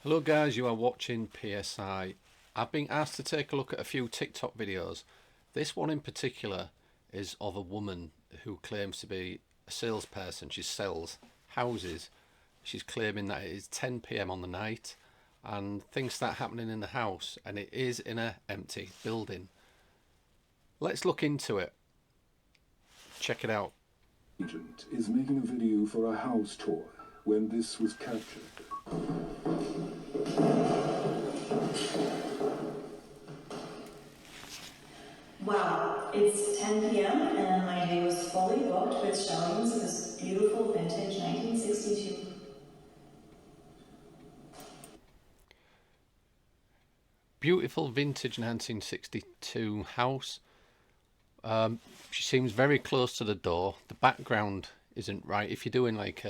Hello guys, you are watching PSI. I've been asked to take a look at a few TikTok videos. This one in particular is of a woman who claims to be a salesperson. She sells houses. She's claiming that it is 10 p.m. on the night and things start happening in the house, and it is in an empty building. Let's look into it. Check it out. Agent is making a video for a house tour when this was captured. Wow, it's 10 p.m. and my day was fully booked with showings of this beautiful vintage 1962. Beautiful vintage 1962 house. She seems very close to the door. The background isn't right. If you're doing like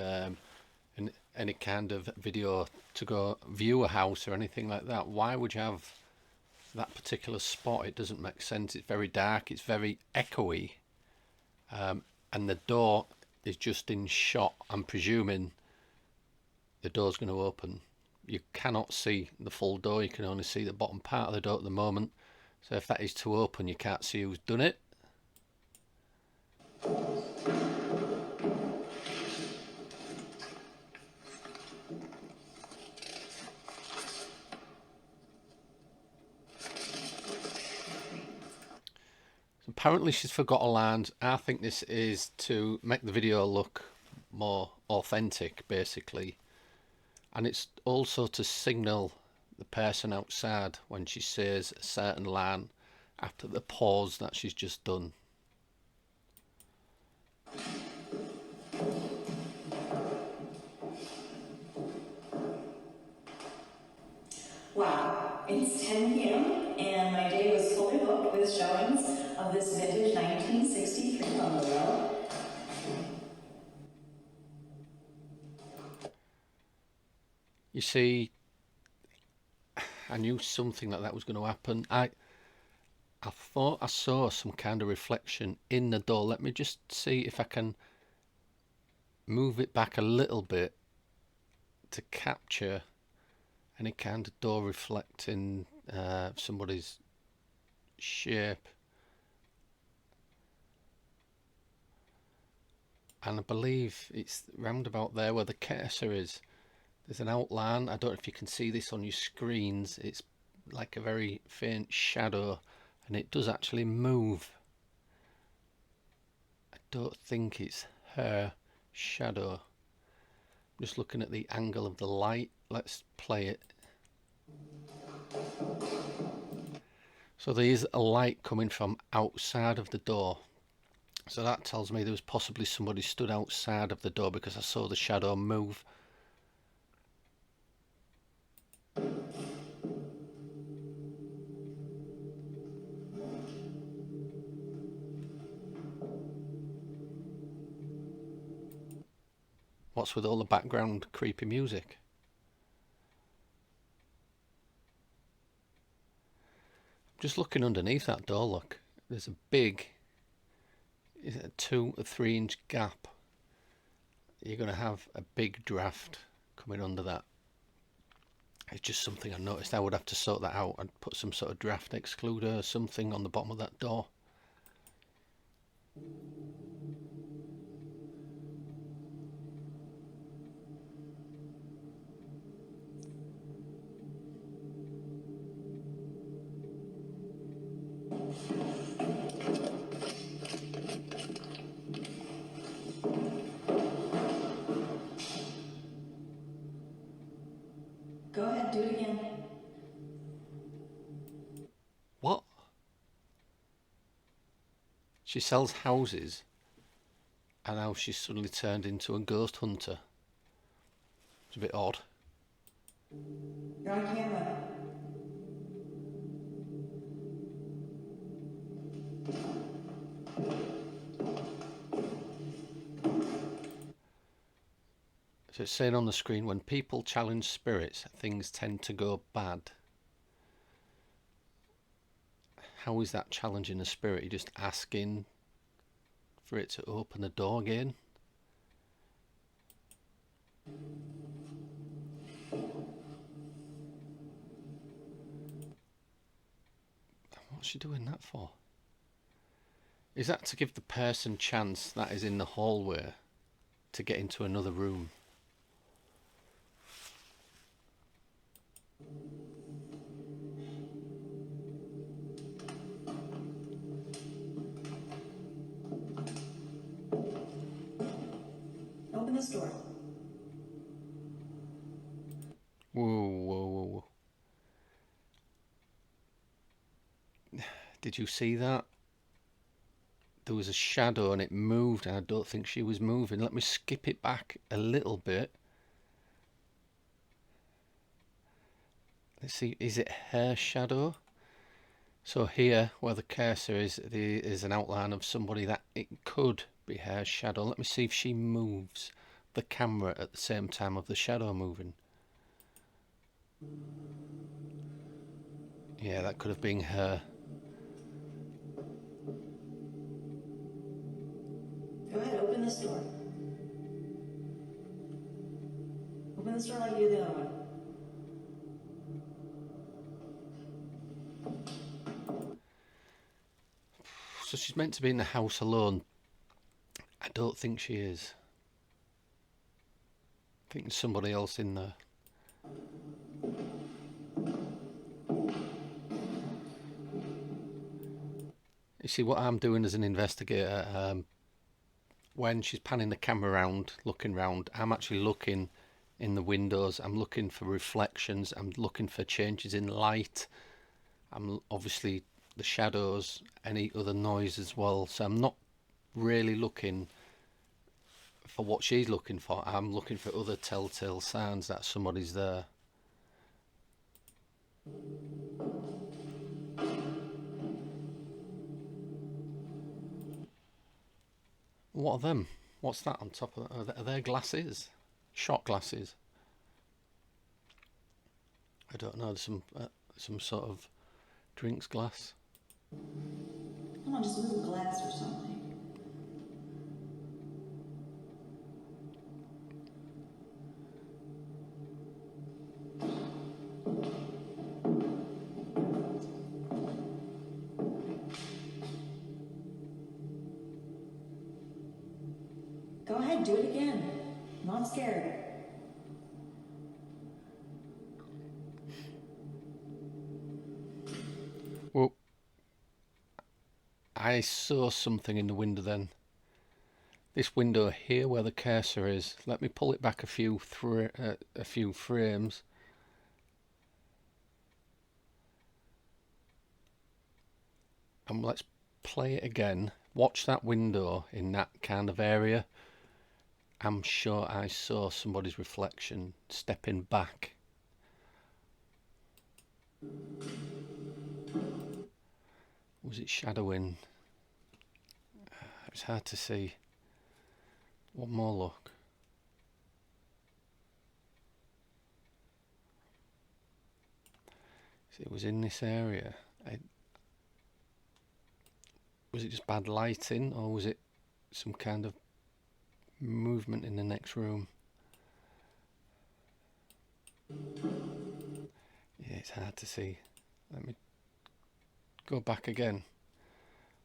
any kind of video to go view a house or anything like that, why would you have that particular spot? It doesn't make sense. It's very dark, it's very echoey, and the door is just in shot. I'm presuming the door's going to open. You cannot see the full door, you can only see the bottom part of the door at the moment. So if that is to open, you can't see who's done it. Apparently she's forgot a land. I think this is to make the video look more authentic, basically. And it's also to signal the person outside when she says a certain line after the pause that she's just done. Wow, it's 10 p.m. and my day was fully booked with showings of this vintage 1963 bungalow. You see, I knew something like that was going to happen. I thought I saw some kind of reflection in the door. Let me just see if I can move it back a little bit to capture any kind of door reflecting somebody's shape. And I believe it's round about there where the cursor is. There's an outline. I don't know if you can see this on your screens. It's like a very faint shadow, and it does actually move. I don't think it's her shadow. I'm just looking at the angle of the light. Let's play it. So there is a light coming from outside of the door. So that tells me there was possibly somebody stood outside of the door, because I saw the shadow move. What's with all the background creepy music? Just looking underneath that door, look. There's a big 2 or 3 inch gap. You're going to have a big draft coming under that. It's just something I noticed. I would have to sort that out and put some sort of draft excluder or something on the bottom of that door. Go ahead, do it again. What? She sells houses, and now she's suddenly turned into a ghost hunter. It's a bit odd. You're on camera. So it's saying on the screen, when people challenge spirits, things tend to go bad. How is that challenging a spirit? You're just asking for it to open the door again. What's she doing that for? Is that to give the person chance that is in the hallway to get into another room? Open this door. Whoa, whoa, whoa, whoa. Did you see that? There was a shadow and it moved, and I don't think she was moving. Let me skip it back a little bit. Let's see, is it her shadow? So here, where the cursor is, there is an outline of somebody that it could be her shadow. Let me see if she moves the camera at the same time of the shadow moving. Yeah, that could have been her. Go ahead, open this door. Open this door like you did the other one. So she's meant to be in the house alone. I don't think she is. I think there's somebody else in there. You see, what I'm doing as an investigator, when she's panning the camera around, looking around, I'm actually looking in the windows. I'm looking for reflections. I'm looking for changes in light. I'm obviously the shadows, any other noise as well. So I'm not really looking for what she's looking for. I'm looking for other telltale signs that somebody's there. What are them? What's that on top of that? Are they glasses? Shot glasses? I don't know. There's some sort of drinks glass. Come on, just move a glass or something. Go ahead, do it again. I'm not scared. Well, I saw something in the window then. This window here where the cursor is. Let me pull it back a few frames. And let's play it again. Watch that window in that kind of area. I'm sure I saw somebody's reflection stepping back. Was it shadowing? It's hard to see. One more look. See, it was in this area. Was it just bad lighting, or was it some kind of movement in the next room? Yeah, it's hard to see. Let me go back again.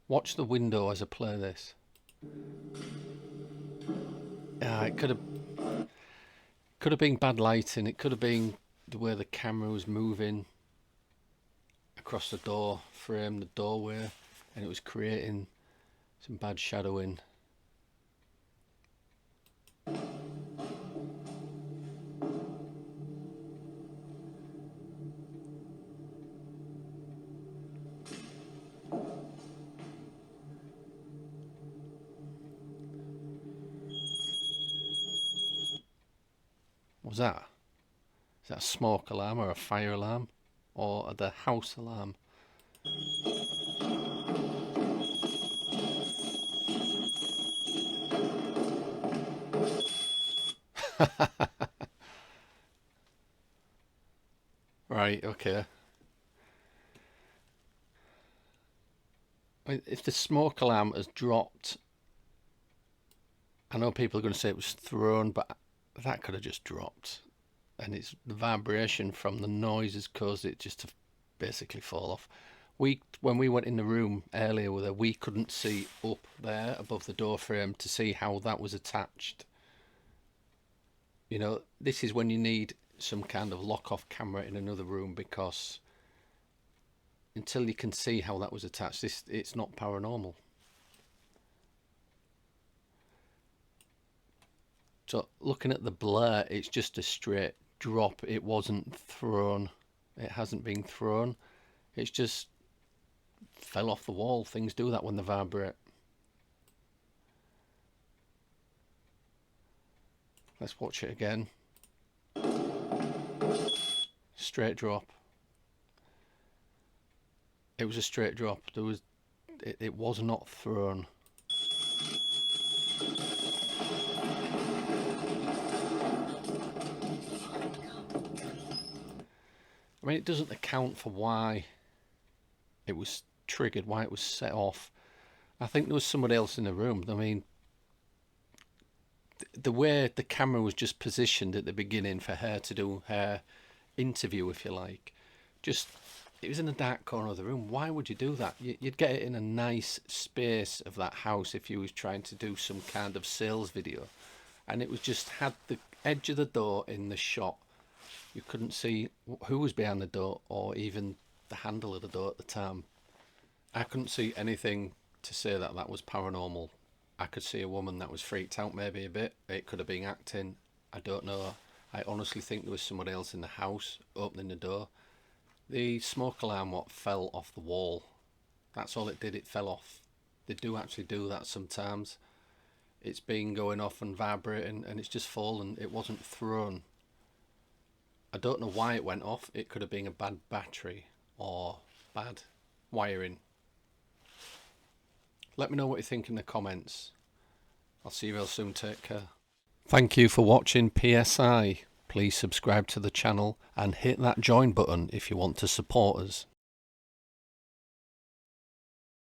Watch the window as I play this. It could have been bad lighting. It could have been the way the camera was moving across the door frame, the doorway, and it was creating some bad shadowing. Was that? Is that a smoke alarm or a fire alarm? Or the house alarm? Right, okay. If the smoke alarm has dropped, I know people are going to say it was thrown, but that could have just dropped. And it's the vibration from the noise has caused it just to basically fall off. When we went in the room earlier with her, we couldn't see up there above the door frame to see how that was attached. You know, this is when you need some kind of lock-off camera in another room, because until you can see how that was attached, it's not paranormal. So looking at the blur, it's just a straight drop. It wasn't thrown. It hasn't been thrown. It's just fell off the wall. Things do that when they vibrate. Let's watch it again. Straight drop. It was a straight drop. It was not thrown. I mean, it doesn't account for why it was triggered, why it was set off. I think there was somebody else in the room. I mean, the way the camera was just positioned at the beginning for her to do her interview, if you like, just, it was in a dark corner of the room. Why would you do that? You'd get it in a nice space of that house if you was trying to do some kind of sales video, and it was just had the edge of the door in the shot. You couldn't see who was behind the door or even the handle of the door at the time. I couldn't see anything to say that that was paranormal. I could see a woman that was freaked out maybe a bit. It could have been acting. I don't know. I honestly think there was somebody else in the house opening the door. The smoke alarm fell off the wall. That's all it did. It fell off. They do actually do that sometimes. It's been going off and vibrating and it's just fallen. It wasn't thrown. I don't know why it went off. It could have been a bad battery or bad wiring. Let me know what you think in the comments. I'll see you real soon. Take care. Thank you for watching PSI. Please subscribe to the channel and hit that join button if you want to support us.